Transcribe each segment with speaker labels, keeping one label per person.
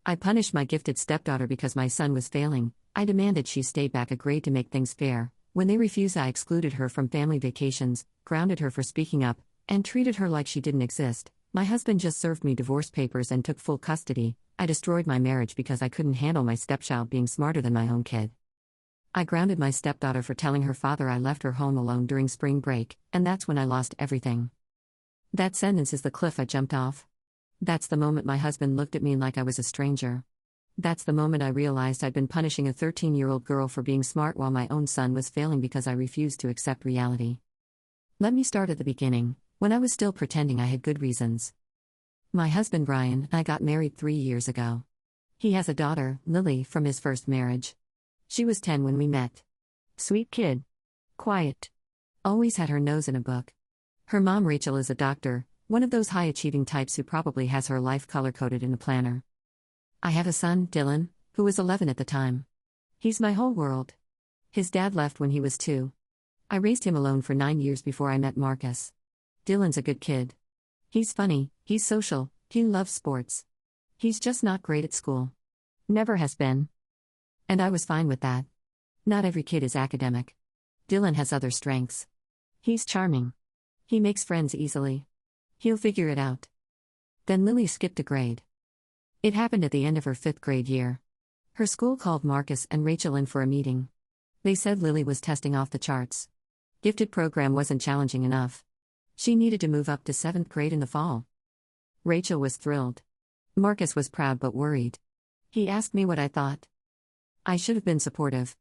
Speaker 1: I punished my gifted stepdaughter because my son was failing. I demanded she stay back a grade to make things fair. When they refused, I excluded her from family vacations, grounded her for speaking up, and treated her like she didn't exist. My husband just served me divorce papers and took full custody. I destroyed my marriage because I couldn't handle my stepchild being smarter than my own kid. I grounded my stepdaughter for telling her father I left her home alone during spring break, and that's when I lost everything. That sentence is the cliff I jumped off. That's the moment my husband looked at me like I was a stranger. That's the moment I realized I'd been punishing a 13-year-old girl for being smart while my own son was failing because I refused to accept reality. Let me start at the beginning, when I was still pretending I had good reasons. My husband Ryan and I got married 3 years ago. He has a daughter, Lily, from his first marriage. She was 10 when we met. Sweet kid. Quiet. Always had her nose in a book. Her mom Rachel is a doctor, one of those high-achieving types who probably has her life color-coded in a planner. I have a son, Dylan, who was 11 at the time. He's my whole world. His dad left when he was 2. I raised him alone for 9 years before I met Marcus. Dylan's a good kid. He's funny, he's social, he loves sports. He's just not great at school. Never has been. And I was fine with that. Not every kid is academic. Dylan has other strengths. He's charming. He makes friends easily. He'll figure it out. Then Lily skipped a grade. It happened at the end of her 5th grade year. Her school called Marcus and Rachel in for a meeting. They said Lily was testing off the charts. Gifted program wasn't challenging enough. She needed to move up to 7th grade in the fall. Rachel was thrilled. Marcus was proud but worried. He asked me what I thought. I should have been supportive.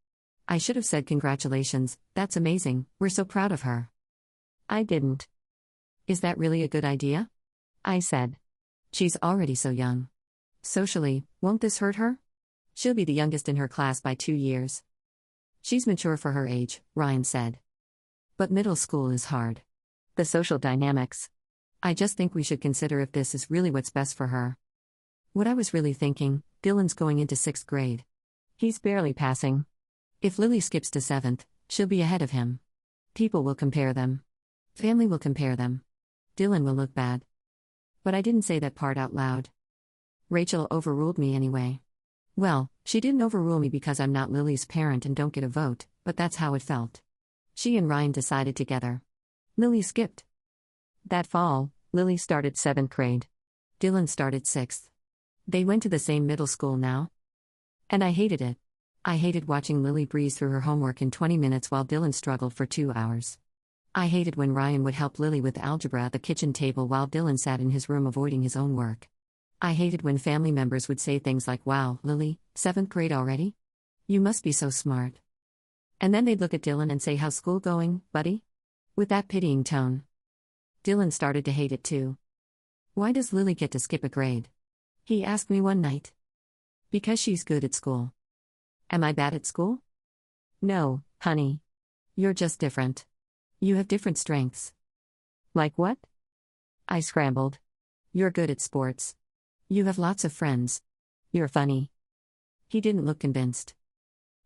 Speaker 1: I should have said congratulations, that's amazing, we're so proud of her. I didn't. Is that really a good idea? I said. She's already so young. Socially, won't this hurt her? She'll be the youngest in her class by 2 years. She's mature for her age, Ryan said. But middle school is hard. The social dynamics. I just think we should consider if this is really what's best for her. What I was really thinking, Dylan's going into 6th grade. He's barely passing. If Lily skips to 7th, she'll be ahead of him. People will compare them. Family will compare them. Dylan will look bad. But I didn't say that part out loud. Rachel overruled me anyway. Well, she didn't overrule me because I'm not Lily's parent and don't get a vote, but that's how it felt. She and Ryan decided together. Lily skipped. That fall, Lily started 7th grade. Dylan started 6th. They went to the same middle school now. And I hated it. I hated watching Lily breeze through her homework in 20 minutes while Dylan struggled for 2 hours. I hated when Ryan would help Lily with algebra at the kitchen table while Dylan sat in his room avoiding his own work. I hated when family members would say things like, "Wow, Lily, 7th grade already? You must be so smart." And then they'd look at Dylan and say, "How's school going, buddy?" With that pitying tone. Dylan started to hate it too. "Why does Lily get to skip a grade?" he asked me one night. "Because she's good at school." Am I bad at school? No, honey. You're just different. You have different strengths. Like what? I scrambled. You're good at sports. You have lots of friends. You're funny. He didn't look convinced.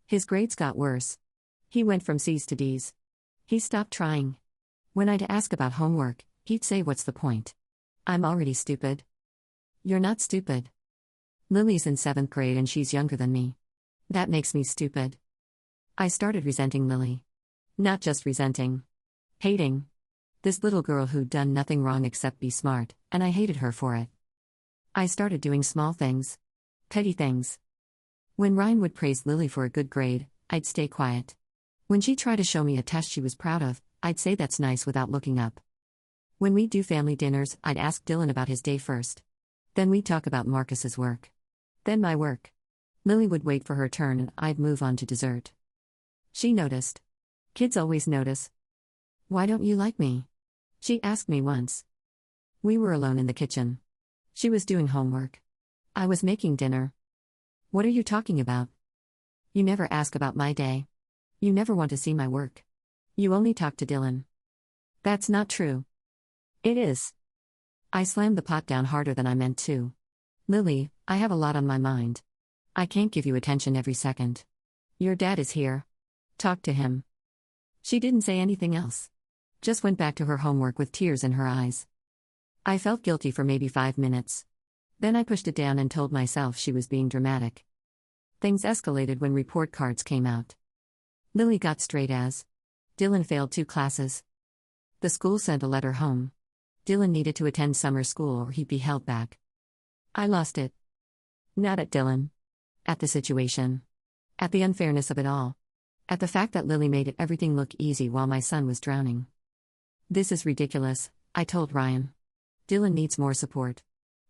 Speaker 1: His grades got worse. He went from C's to D's. He stopped trying. When I'd ask about homework, he'd say, "What's the point? I'm already stupid." You're not stupid. Lily's in 7th grade and she's younger than me. That makes me stupid. I started resenting Lily. Not just resenting. Hating. This little girl who'd done nothing wrong except be smart, and I hated her for it. I started doing small things. Petty things. When Ryan would praise Lily for a good grade, I'd stay quiet. When she tried to show me a test she was proud of, I'd say that's nice without looking up. When we'd do family dinners, I'd ask Dylan about his day first. Then we'd talk about Marcus's work. Then my work. Lily would wait for her turn and I'd move on to dessert. She noticed. Kids always notice. "Why don't you like me?" she asked me once. We were alone in the kitchen. She was doing homework. I was making dinner. "What are you talking about? You never ask about my day. You never want to see my work. You only talk to Dylan." "That's not true." "It is." I slammed the pot down harder than I meant to. "Lily, I have a lot on my mind. I can't give you attention every second. Your dad is here. Talk to him." She didn't say anything else. Just went back to her homework with tears in her eyes. I felt guilty for maybe 5 minutes. Then I pushed it down and told myself she was being dramatic. Things escalated when report cards came out. Lily got straight A's. Dylan failed 2 classes. The school sent a letter home. Dylan needed to attend summer school or he'd be held back. I lost it. Not at Dylan. At the situation. At the unfairness of it all. At the fact that Lily made everything look easy while my son was drowning. This is ridiculous, I told Ryan. Dylan needs more support.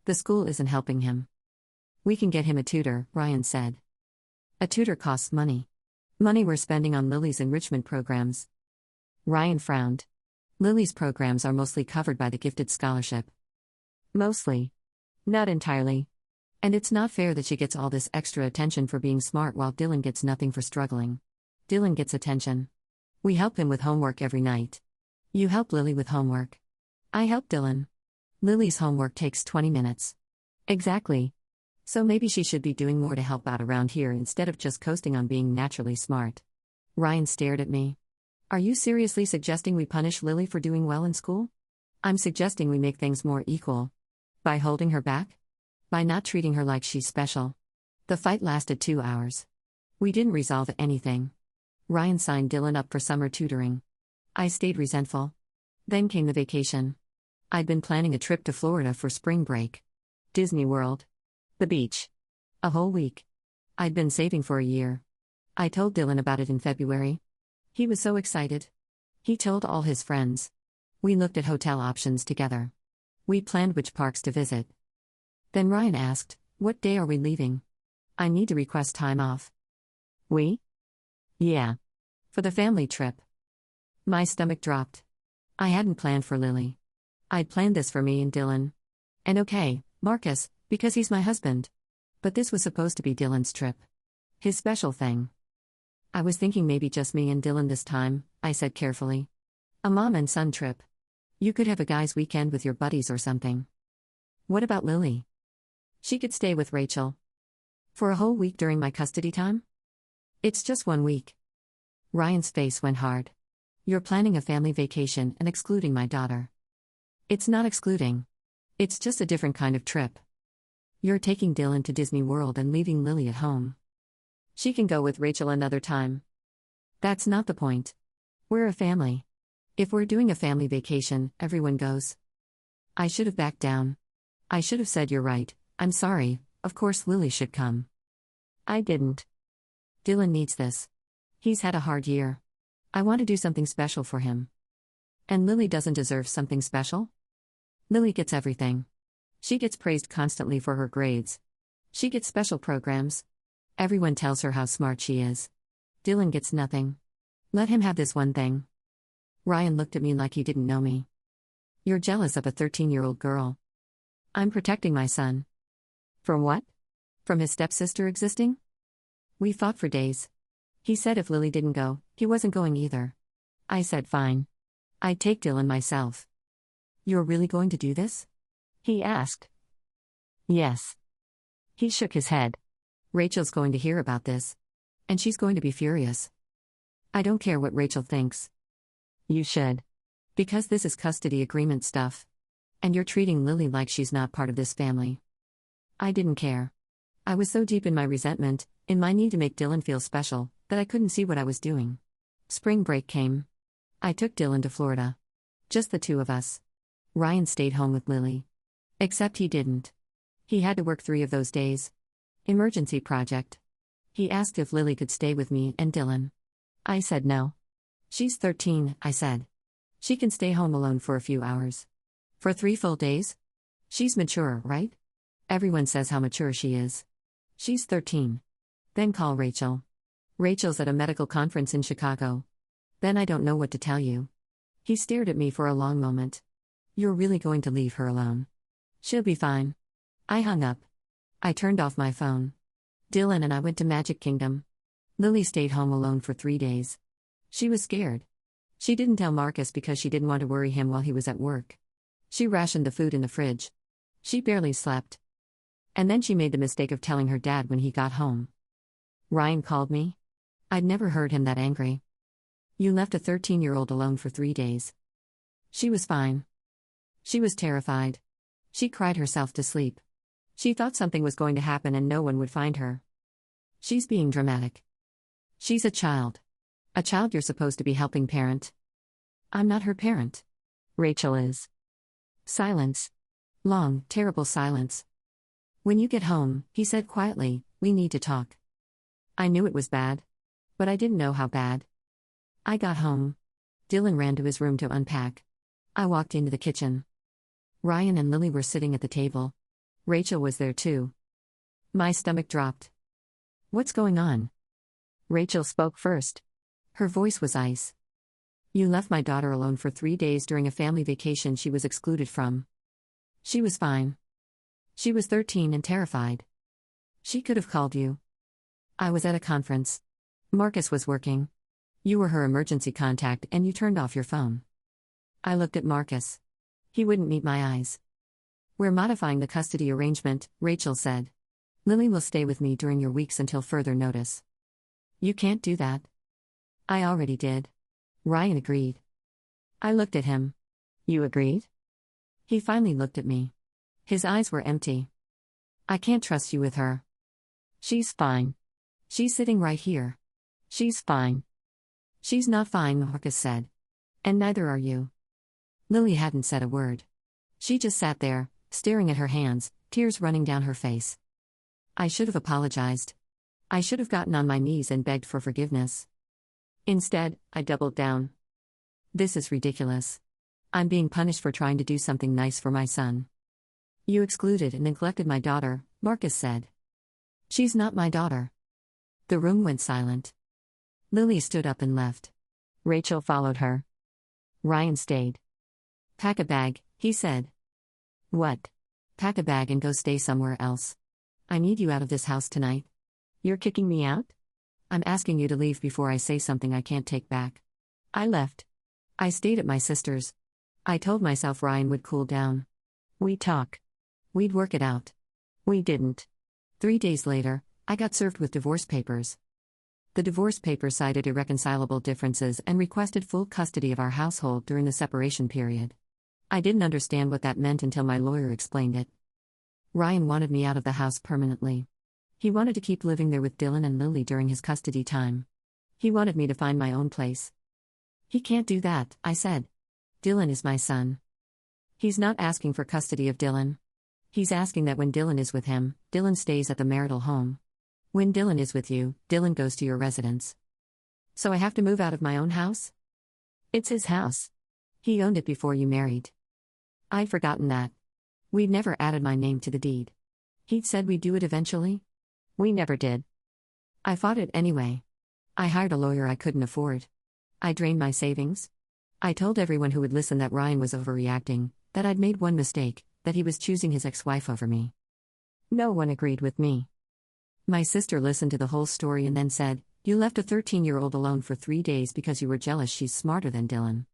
Speaker 1: The school isn't helping him. We can get him a tutor, Ryan said. A tutor costs money. Money we're spending on Lily's enrichment programs. Ryan frowned. Lily's programs are mostly covered by the gifted scholarship. Mostly. Not entirely. And it's not fair that she gets all this extra attention for being smart while Dylan gets nothing for struggling. Dylan gets attention. We help him with homework every night. You help Lily with homework. I help Dylan. Lily's homework takes 20 minutes. Exactly. So maybe she should be doing more to help out around here instead of just coasting on being naturally smart. Ryan stared at me. Are you seriously suggesting we punish Lily for doing well in school? I'm suggesting we make things more equal. By holding her back? By not treating her like she's special. The fight lasted 2 hours. We didn't resolve anything. Ryan signed Dylan up for summer tutoring. I stayed resentful. Then came the vacation. I'd been planning a trip to Florida for spring break. Disney World. The beach. A whole week. I'd been saving for a year. I told Dylan about it in February. He was so excited. He told all his friends. We looked at hotel options together. We planned which parks to visit. Then Ryan asked, "What day are we leaving? I need to request time off." We? Yeah. For the family trip. My stomach dropped. I hadn't planned for Lily. I'd planned this for me and Dylan. And okay, Marcus, because he's my husband. But this was supposed to be Dylan's trip. His special thing. I was thinking maybe just me and Dylan this time, I said carefully. A mom and son trip. You could have a guy's weekend with your buddies or something. What about Lily? She could stay with Rachel. For a whole week during my custody time? It's just 1 week. Ryan's face went hard. You're planning a family vacation and excluding my daughter. It's not excluding. It's just a different kind of trip. You're taking Dylan to Disney World and leaving Lily at home. She can go with Rachel another time. That's not the point. We're a family. If we're doing a family vacation, everyone goes. I should have backed down. I should have said, "You're right, I'm sorry, of course Lily should come." I didn't. Dylan needs this. He's had a hard year. I want to do something special for him. And Lily doesn't deserve something special? Lily gets everything. She gets praised constantly for her grades. She gets special programs. Everyone tells her how smart she is. Dylan gets nothing. Let him have this one thing. Ryan looked at me like he didn't know me. You're jealous of a 13-year-old girl. I'm protecting my son. From what? From his stepsister existing? We fought for days. He said if Lily didn't go, he wasn't going either. I said fine. I'd take Dylan myself. You're really going to do this? He asked. Yes. He shook his head. Rachel's going to hear about this. And she's going to be furious. I don't care what Rachel thinks. You should. Because this is custody agreement stuff. And you're treating Lily like she's not part of this family. I didn't care. I was so deep in my resentment, in my need to make Dylan feel special, that I couldn't see what I was doing. Spring break came. I took Dylan to Florida. Just the 2 of us. Ryan stayed home with Lily. Except he didn't. He had to work 3 of those days. Emergency project. He asked if Lily could stay with me and Dylan. I said no. She's 13, I said. She can stay home alone for a few hours. For 3 full days? She's mature, right? Everyone says how mature she is. She's 13. Then call Rachel. Rachel's at a medical conference in Chicago. Then I don't know what to tell you. He stared at me for a long moment. You're really going to leave her alone? She'll be fine. I hung up. I turned off my phone. Dylan and I went to Magic Kingdom. Lily stayed home alone for 3 days. She was scared. She didn't tell Marcus because she didn't want to worry him while he was at work. She rationed the food in the fridge. She barely slept. And then she made the mistake of telling her dad when he got home. Ryan called me. I'd never heard him that angry. You left a 13-year-old alone for 3 days. She was fine. She was terrified. She cried herself to sleep. She thought something was going to happen and no one would find her. She's being dramatic. She's a child. A child you're supposed to be helping parent. I'm not her parent. Rachel is. Silence. Long, terrible silence. When you get home, he said quietly, we need to talk. I knew it was bad. But I didn't know how bad. I got home. Dylan ran to his room to unpack. I walked into the kitchen. Ryan and Lily were sitting at the table. Rachel was there too. My stomach dropped. What's going on? Rachel spoke first. Her voice was ice. You left my daughter alone for 3 days during a family vacation she was excluded from. She was fine. She was 13 and terrified. She could have called you. I was at a conference. Marcus was working. You were her emergency contact and you turned off your phone. I looked at Marcus. He wouldn't meet my eyes. We're modifying the custody arrangement, Rachel said. Lily will stay with me during your weeks until further notice. You can't do that. I already did. Ryan agreed. I looked at him. You agreed? He finally looked at me. His eyes were empty. I can't trust you with her. She's fine. She's sitting right here. She's fine. She's not fine, Marcus said. And neither are you. Lily hadn't said a word. She just sat there, staring at her hands, tears running down her face. I should have apologized. I should have gotten on my knees and begged for forgiveness. Instead, I doubled down. This is ridiculous. I'm being punished for trying to do something nice for my son. You excluded and neglected my daughter, Marcus said. She's not my daughter. The room went silent. Lily stood up and left. Rachel followed her. Ryan stayed. Pack a bag, he said. What? Pack a bag and go stay somewhere else. I need you out of this house tonight. You're kicking me out? I'm asking you to leave before I say something I can't take back. I left. I stayed at my sister's. I told myself Ryan would cool down. We'd talk. We'd work it out. We didn't. 3 days later, I got served with divorce papers. The divorce papers cited irreconcilable differences and requested full custody of our household during the separation period. I didn't understand what that meant until my lawyer explained it. Ryan wanted me out of the house permanently. He wanted to keep living there with Dylan and Lily during his custody time. He wanted me to find my own place. He can't do that, I said. Dylan is my son. He's not asking for custody of Dylan. He's asking that when Dylan is with him, Dylan stays at the marital home. When Dylan is with you, Dylan goes to your residence. So I have to move out of my own house? It's his house. He owned it before you married. I'd forgotten that. We'd never added my name to the deed. He'd said we'd do it eventually. We never did. I fought it anyway. I hired a lawyer I couldn't afford. I drained my savings. I told everyone who would listen that Ryan was overreacting, that I'd made one mistake, that he was choosing his ex-wife over me. No one agreed with me. My sister listened to the whole story and then said, you left a 13-year-old alone for 3 days because you were jealous she's smarter than Dylan.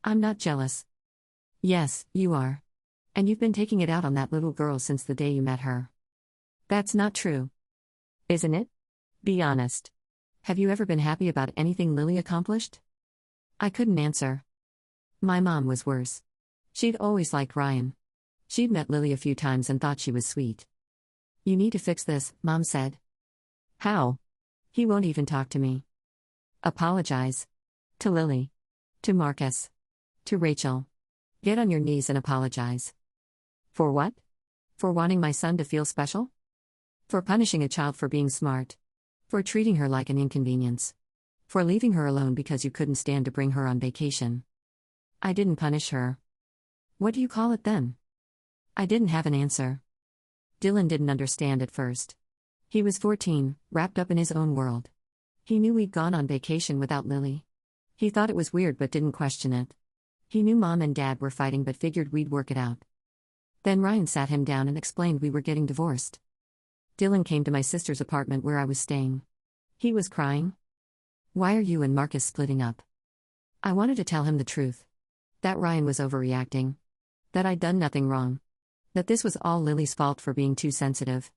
Speaker 1: I'm not jealous. Yes, you are. And you've been taking it out on that little girl since the day you met her. That's not true. Isn't it? Be honest. Have you ever been happy about anything Lily accomplished? I couldn't answer. My mom was worse. She'd always liked Ryan. She'd met Lily a few times and thought she was sweet. You need to fix this, Mom said. How? He won't even talk to me. Apologize. To Lily. To Marcus. To Rachel. Get on your knees and apologize. For what? For wanting my son to feel special? For punishing a child for being smart. For treating her like an inconvenience. For leaving her alone because you couldn't stand to bring her on vacation. I didn't punish her. What do you call it then? I didn't have an answer. Dylan didn't understand at first. He was 14, wrapped up in his own world. He knew we'd gone on vacation without Lily. He thought it was weird but didn't question it. He knew Mom and Dad were fighting but figured we'd work it out. Then Ryan sat him down and explained we were getting divorced. Dylan came to my sister's apartment where I was staying. He was crying. Why are you and Marcus splitting up? I wanted to tell him the truth. That Ryan was overreacting. That I'd done nothing wrong. That this was all Lily's fault for being too sensitive.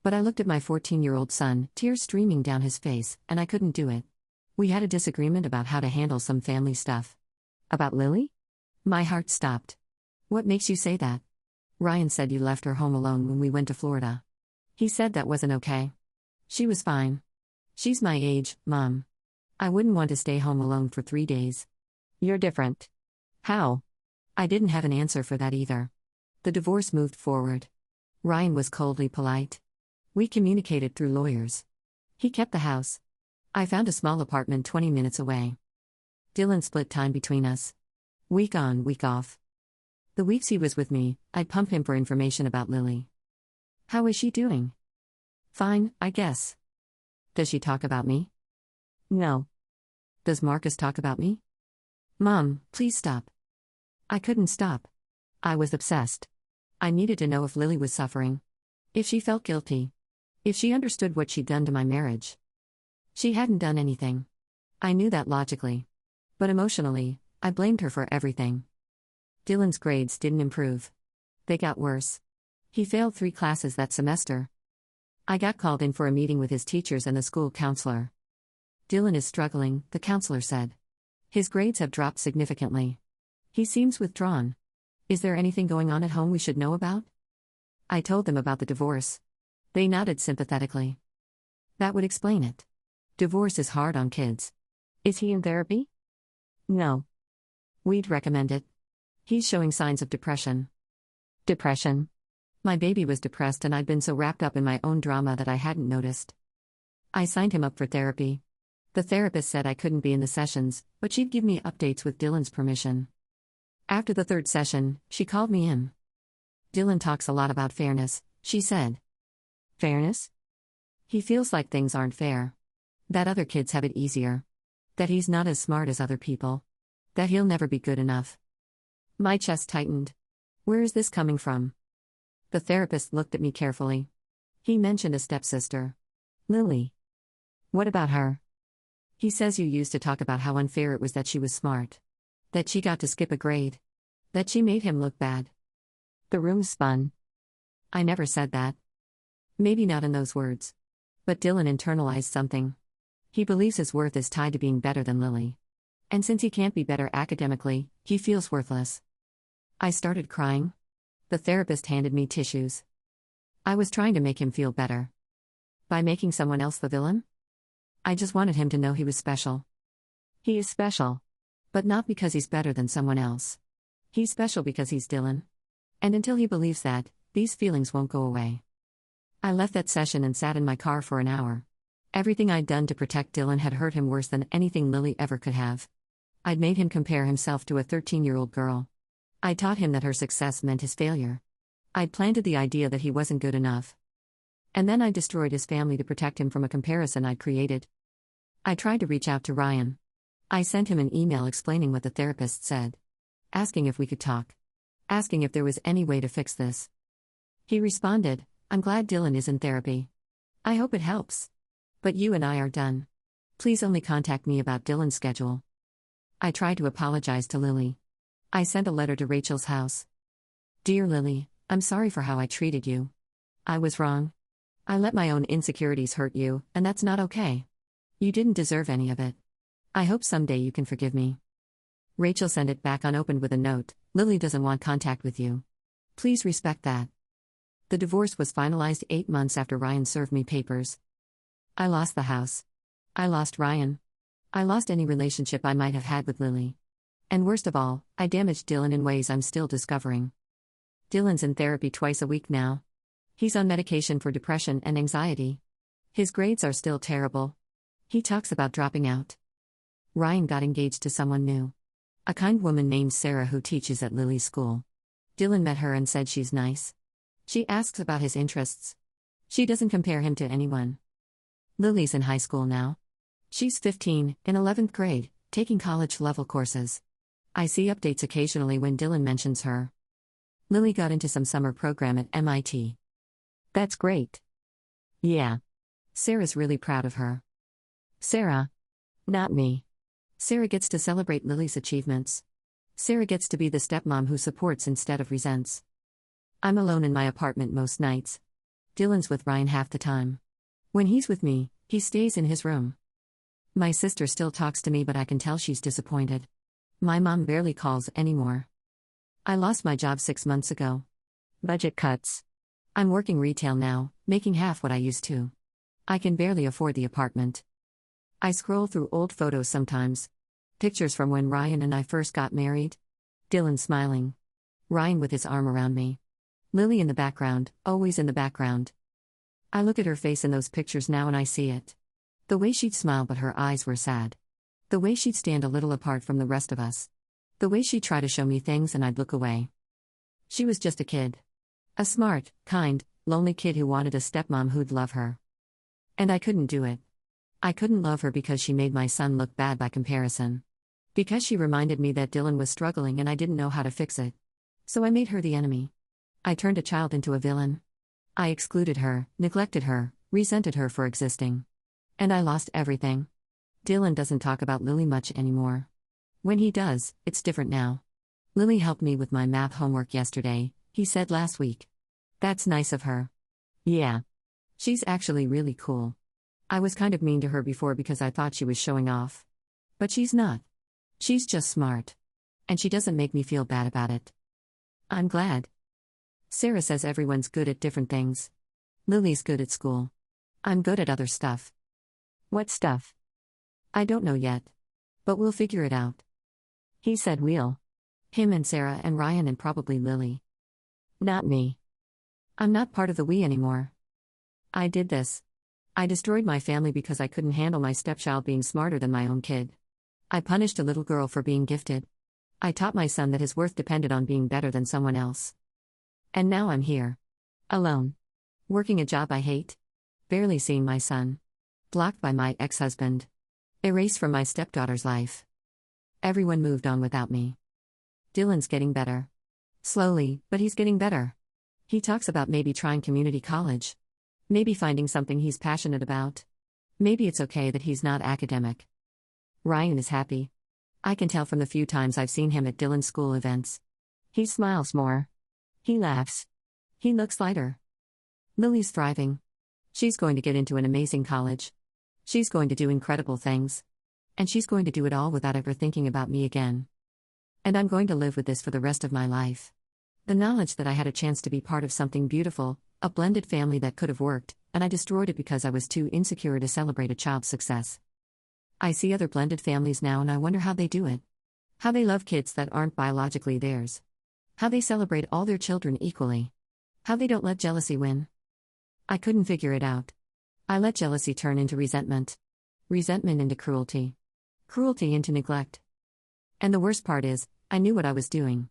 Speaker 1: But I looked at my 14-year-old son, tears streaming down his face, and I couldn't do it. We had a disagreement about how to handle some family stuff. About Lily? My heart stopped. What makes you say that? Ryan said you left her home alone when we went to Florida. He said that wasn't okay. She was fine. She's my age, Mom. I wouldn't want to stay home alone for 3 days. You're different. How? I didn't have an answer for that either. The divorce moved forward. Ryan was coldly polite. We communicated through lawyers. He kept the house. I found a small apartment 20 minutes away. Dylan split time between us. Week on, week off. The weeks he was with me, I'd pump him for information about Lily. How is she doing? Fine, I guess. Does she talk about me? No. Does Marcus talk about me? Mom, please stop. I couldn't stop. I was obsessed. I needed to know if Lily was suffering. If she felt guilty. If she understood what she'd done to my marriage. She hadn't done anything. I knew that logically. But emotionally, I blamed her for everything. Dylan's grades didn't improve. They got worse. He failed 3 classes that semester. I got called in for a meeting with his teachers and the school counselor. Dylan is struggling, the counselor said. His grades have dropped significantly. He seems withdrawn. Is there anything going on at home we should know about? I told them about the divorce. They nodded sympathetically. That would explain it. Divorce is hard on kids. Is he in therapy? No. We'd recommend it. He's showing signs of depression. Depression? My baby was depressed and I'd been so wrapped up in my own drama that I hadn't noticed. I signed him up for therapy. The therapist said I couldn't be in the sessions, but she'd give me updates with Dylan's permission. After the 3rd session, she called me in. Dylan talks a lot about fairness, she said. Fairness? He feels like things aren't fair. That other kids have it easier. That he's not as smart as other people. That he'll never be good enough. My chest tightened. Where is this coming from? The therapist looked at me carefully. He mentioned a stepsister. Lily. What about her? He says you used to talk about how unfair it was that she was smart. That she got to skip a grade. That she made him look bad. The room spun. I never said that. Maybe not in those words. But Dylan internalized something. He believes his worth is tied to being better than Lily. And since he can't be better academically, he feels worthless. I started crying. The therapist handed me tissues. I was trying to make him feel better. By making someone else the villain? I just wanted him to know he was special. He is special. But not because he's better than someone else. He's special because he's Dylan. And until he believes that, these feelings won't go away. I left that session and sat in my car for an hour. Everything I'd done to protect Dylan had hurt him worse than anything Lily ever could have. I'd made him compare himself to a 13-year-old girl. I taught him that her success meant his failure. I'd planted the idea that he wasn't good enough. And then I destroyed his family to protect him from a comparison I'd created. I tried to reach out to Ryan. I sent him an email explaining what the therapist said. Asking if we could talk. Asking if there was any way to fix this. He responded, I'm glad Dylan is in therapy. I hope it helps. But you and I are done. Please only contact me about Dylan's schedule. I tried to apologize to Lily. I sent a letter to Rachel's house. Dear Lily, I'm sorry for how I treated you. I was wrong. I let my own insecurities hurt you, and that's not okay. You didn't deserve any of it. I hope someday you can forgive me. Rachel sent it back unopened with a note, Lily doesn't want contact with you. Please respect that. The divorce was finalized 8 months after Ryan served me papers. I lost the house. I lost Ryan. I lost any relationship I might have had with Lily. And worst of all, I damaged Dylan in ways I'm still discovering. Dylan's in therapy twice a week now. He's on medication for depression and anxiety. His grades are still terrible. He talks about dropping out. Ryan got engaged to someone new. A kind woman named Sarah who teaches at Lily's school. Dylan met her and said she's nice. She asks about his interests. She doesn't compare him to anyone. Lily's in high school now. She's 15, in 11th grade, taking college-level courses. I see updates occasionally when Dylan mentions her. Lily got into some summer program at MIT. That's great. Yeah. Sarah's really proud of her. Sarah? Not me. Sarah gets to celebrate Lily's achievements. Sarah gets to be the stepmom who supports instead of resents. I'm alone in my apartment most nights. Dylan's with Ryan half the time. When he's with me, he stays in his room. My sister still talks to me, but I can tell she's disappointed. My mom barely calls anymore. I lost my job 6 months ago. Budget cuts. I'm working retail now, making half what I used to. I can barely afford the apartment. I scroll through old photos sometimes. Pictures from when Ryan and I first got married. Dylan smiling. Ryan with his arm around me. Lily in the background, always in the background. I look at her face in those pictures now and I see it. The way she'd smile but her eyes were sad. The way she'd stand a little apart from the rest of us. The way she'd try to show me things and I'd look away. She was just a kid. A smart, kind, lonely kid who wanted a stepmom who'd love her. And I couldn't do it. I couldn't love her because she made my son look bad by comparison. Because she reminded me that Dylan was struggling and I didn't know how to fix it. So I made her the enemy. I turned a child into a villain. I excluded her, neglected her, resented her for existing. And I lost everything. Dylan doesn't talk about Lily much anymore. When he does, it's different now. Lily helped me with my math homework yesterday, he said last week. That's nice of her. Yeah. She's actually really cool. I was kind of mean to her before because I thought she was showing off. But she's not. She's just smart. And she doesn't make me feel bad about it. I'm glad. Sarah says everyone's good at different things. Lily's good at school. I'm good at other stuff. What stuff? I don't know yet. But we'll figure it out. He said we'll. Him and Sarah and Ryan and probably Lily. Not me. I'm not part of the we anymore. I did this. I destroyed my family because I couldn't handle my stepchild being smarter than my own kid. I punished a little girl for being gifted. I taught my son that his worth depended on being better than someone else. And now I'm here. Alone. Working a job I hate. Barely seeing my son. Blocked by my ex-husband. Erased from my stepdaughter's life. Everyone moved on without me. Dylan's getting better. Slowly, but he's getting better. He talks about maybe trying community college. Maybe finding something he's passionate about. Maybe it's okay that he's not academic. Ryan is happy. I can tell from the few times I've seen him at Dylan's school events. He smiles more. He laughs. He looks lighter. Lily's thriving. She's going to get into an amazing college. She's going to do incredible things. And she's going to do it all without ever thinking about me again. And I'm going to live with this for the rest of my life. The knowledge that I had a chance to be part of something beautiful, a blended family that could have worked, and I destroyed it because I was too insecure to celebrate a child's success. I see other blended families now and I wonder how they do it. How they love kids that aren't biologically theirs. How they celebrate all their children equally. How they don't let jealousy win. I couldn't figure it out. I let jealousy turn into resentment. Resentment into cruelty. Cruelty into neglect. And the worst part is, I knew what I was doing.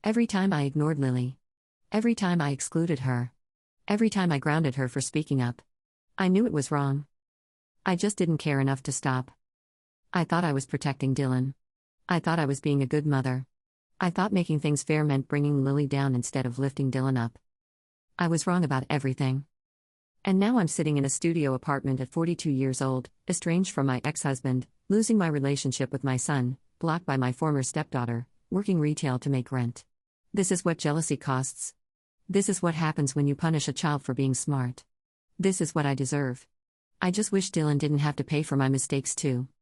Speaker 1: Every time I ignored Lily. Every time I excluded her. Every time I grounded her for speaking up. I knew it was wrong. I just didn't care enough to stop. I thought I was protecting Dylan. I thought I was being a good mother. I thought making things fair meant bringing Lily down instead of lifting Dylan up. I was wrong about everything. And now I'm sitting in a studio apartment at 42 years old, estranged from my ex-husband, losing my relationship with my son, blocked by my former stepdaughter, working retail to make rent. This is what jealousy costs. This is what happens when you punish a child for being smart. This is what I deserve. I just wish Dylan didn't have to pay for my mistakes too.